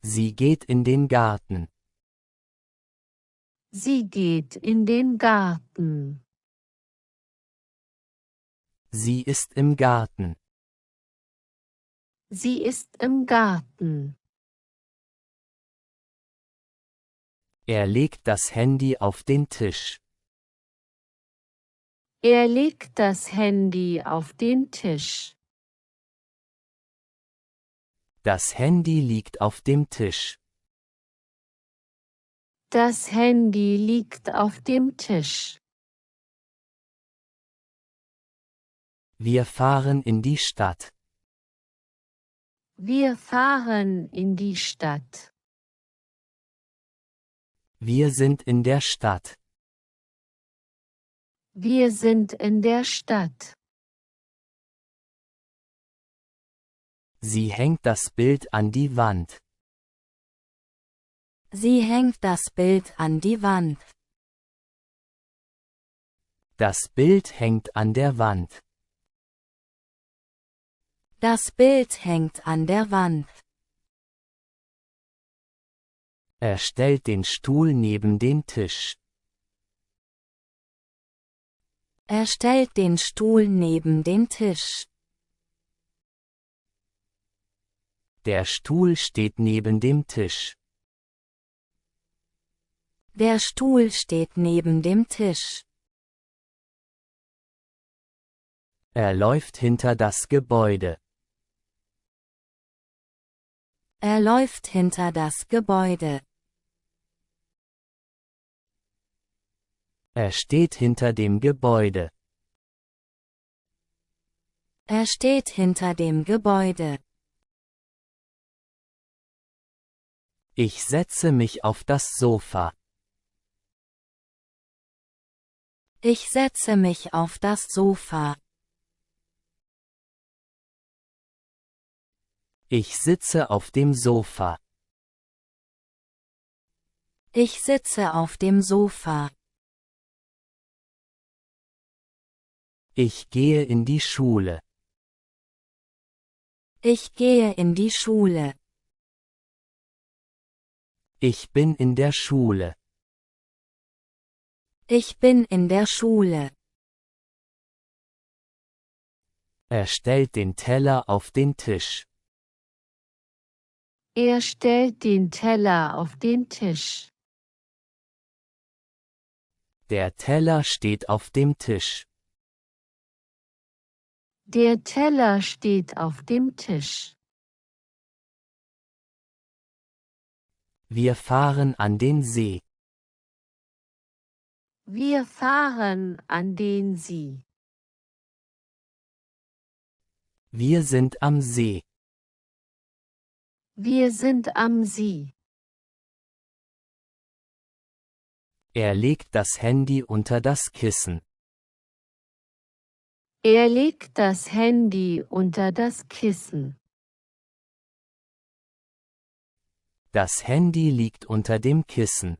Sie geht in den Garten. Sie geht in den Garten. Sie ist im Garten. Sie ist im Garten. Er legt das Handy auf den Tisch. Er legt das Handy auf den Tisch. Das Handy liegt auf dem Tisch. Das Handy liegt auf dem Tisch. Wir fahren in die Stadt. Wir fahren in die Stadt. Wir sind in der Stadt. Wir sind in der Stadt. Sie hängt das Bild an die Wand. Sie hängt das Bild an die Wand. Das Bild hängt an der Wand. Das Bild hängt an der Wand. Er stellt den Stuhl neben den Tisch. Er stellt den Stuhl neben den Tisch. Der Stuhl steht neben dem Tisch. Der Stuhl steht neben dem Tisch. Er läuft hinter das Gebäude. Er läuft hinter das Gebäude. Er steht hinter dem Gebäude. Er steht hinter dem Gebäude. Ich setze mich auf das Sofa. Ich setze mich auf das Sofa. Ich sitze auf dem Sofa. Ich sitze auf dem Sofa. Ich gehe in die Schule. Ich gehe in die Schule. Ich bin in der Schule. Ich bin in der Schule. Er stellt den Teller auf den Tisch. Er stellt den Teller auf den Tisch. Der Teller steht auf dem Tisch. Der Teller steht auf dem Tisch. Wir fahren an den See. Wir fahren an den See. Wir sind am See. Wir sind am See. Er legt das Handy unter das Kissen. Er legt das Handy unter das Kissen. Das Handy liegt unter dem Kissen.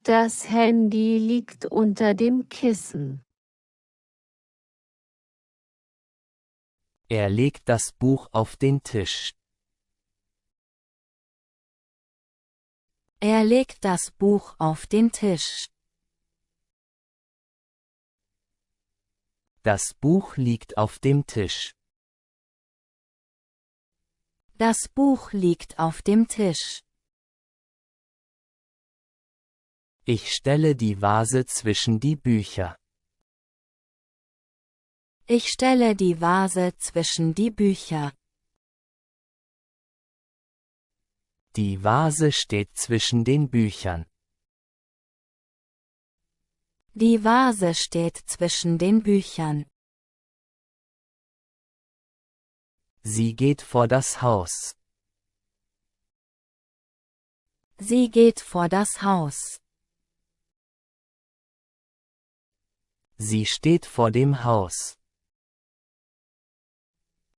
Das Handy liegt unter dem Kissen. Er legt das Buch auf den Tisch. Er legt das Buch auf den Tisch. Das Buch liegt auf dem Tisch. Das Buch liegt auf dem Tisch. Ich stelle die Vase zwischen die Bücher. Ich stelle die Vase zwischen die Bücher. Die Vase steht zwischen den Büchern. Die Vase steht zwischen den Büchern. Sie geht vor das Haus. Sie geht vor das Haus. Sie steht vor dem Haus.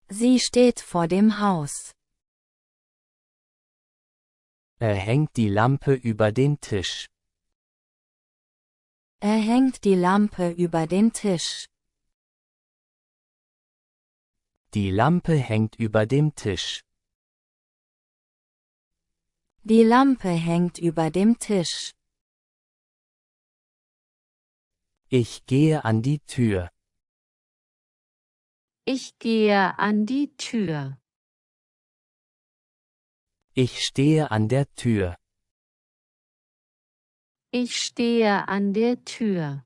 Sie steht vor dem Haus. Er hängt die Lampe über den Tisch. Er hängt die Lampe über den Tisch. Die Lampe hängt über dem Tisch. Die Lampe hängt über dem Tisch. Ich gehe an die Tür. Ich gehe an die Tür. Ich stehe an der Tür. Ich stehe an der Tür.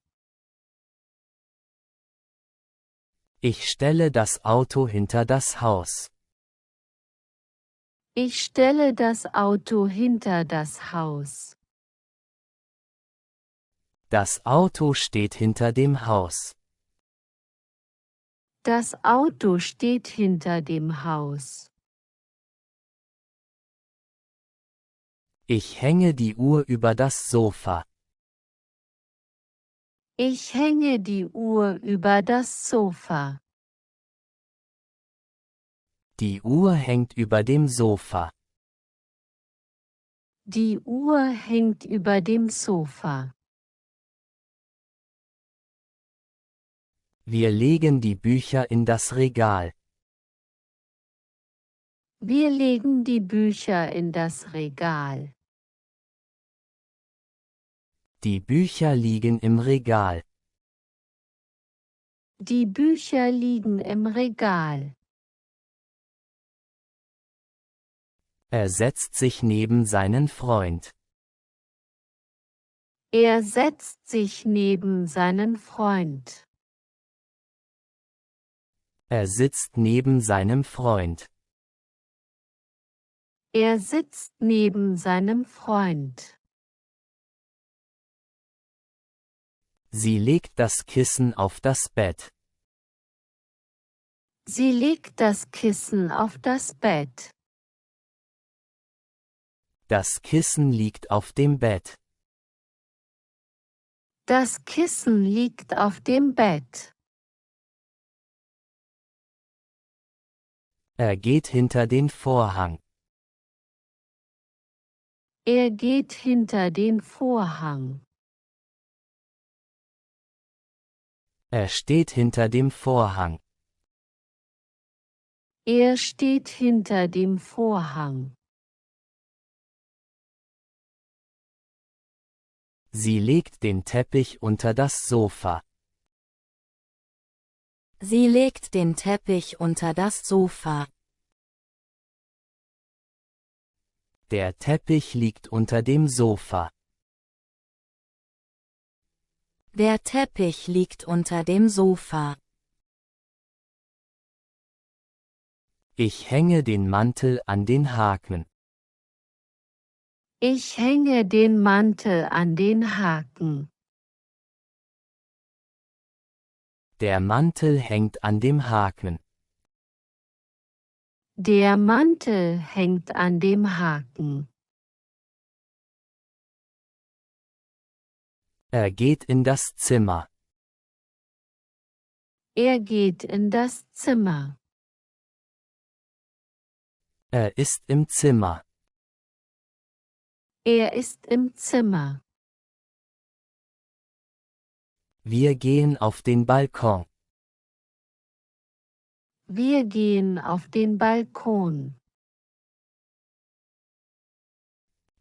Ich stelle das Auto hinter das Haus. Ich stelle das Auto hinter das Haus. Das Auto steht hinter dem Haus. Das Auto steht hinter dem Haus. Ich hänge die Uhr über das Sofa. Ich hänge die Uhr über das Sofa. Die Uhr hängt über dem Sofa. Die Uhr hängt über dem Sofa. Wir legen die Bücher in das Regal. Wir legen die Bücher in das Regal. Die Bücher liegen im Regal. Die Bücher liegen im Regal. Er setzt sich neben seinen Freund. Er setzt sich neben seinen Freund. Er sitzt neben seinem Freund. Er sitzt neben seinem Freund. Sie legt das Kissen auf das Bett. Sie legt das Kissen auf das Bett. Das Kissen liegt auf dem Bett. Das Kissen liegt auf dem Bett. Er geht hinter den Vorhang. Er geht hinter den Vorhang. Er steht hinter dem Vorhang. Er steht hinter dem Vorhang. Sie legt den Teppich unter das Sofa. Sie legt den Teppich unter das Sofa. Der Teppich liegt unter dem Sofa. Der Teppich liegt unter dem Sofa. Ich hänge den Mantel an den Haken. Ich hänge den Mantel an den Haken. Der Mantel hängt an dem Haken. Der Mantel hängt an dem Haken. Er geht in das Zimmer. Er geht in das Zimmer. Er ist im Zimmer. Er ist im Zimmer. Wir gehen auf den Balkon. Wir gehen auf den Balkon.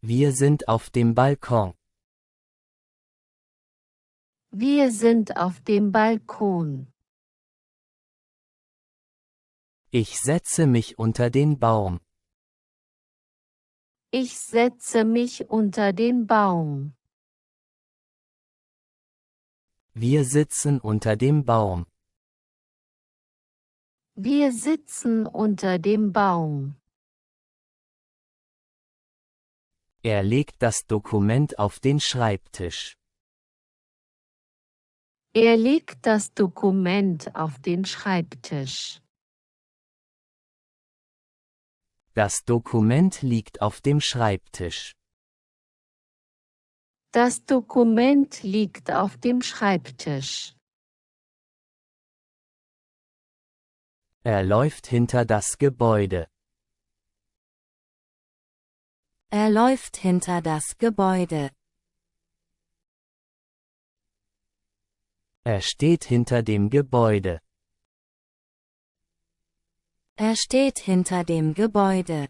Wir sind auf dem Balkon. Wir sind auf dem Balkon. Ich setze mich unter den Baum. Ich setze mich unter den Baum. Wir sitzen unter dem Baum. Wir sitzen unter dem Baum. Er legt das Dokument auf den Schreibtisch. Er legt das Dokument auf den Schreibtisch. Das Dokument liegt auf dem Schreibtisch. Das Dokument liegt auf dem Schreibtisch. Er läuft hinter das Gebäude. Er läuft hinter das Gebäude. Er steht hinter dem Gebäude. Er steht hinter dem Gebäude.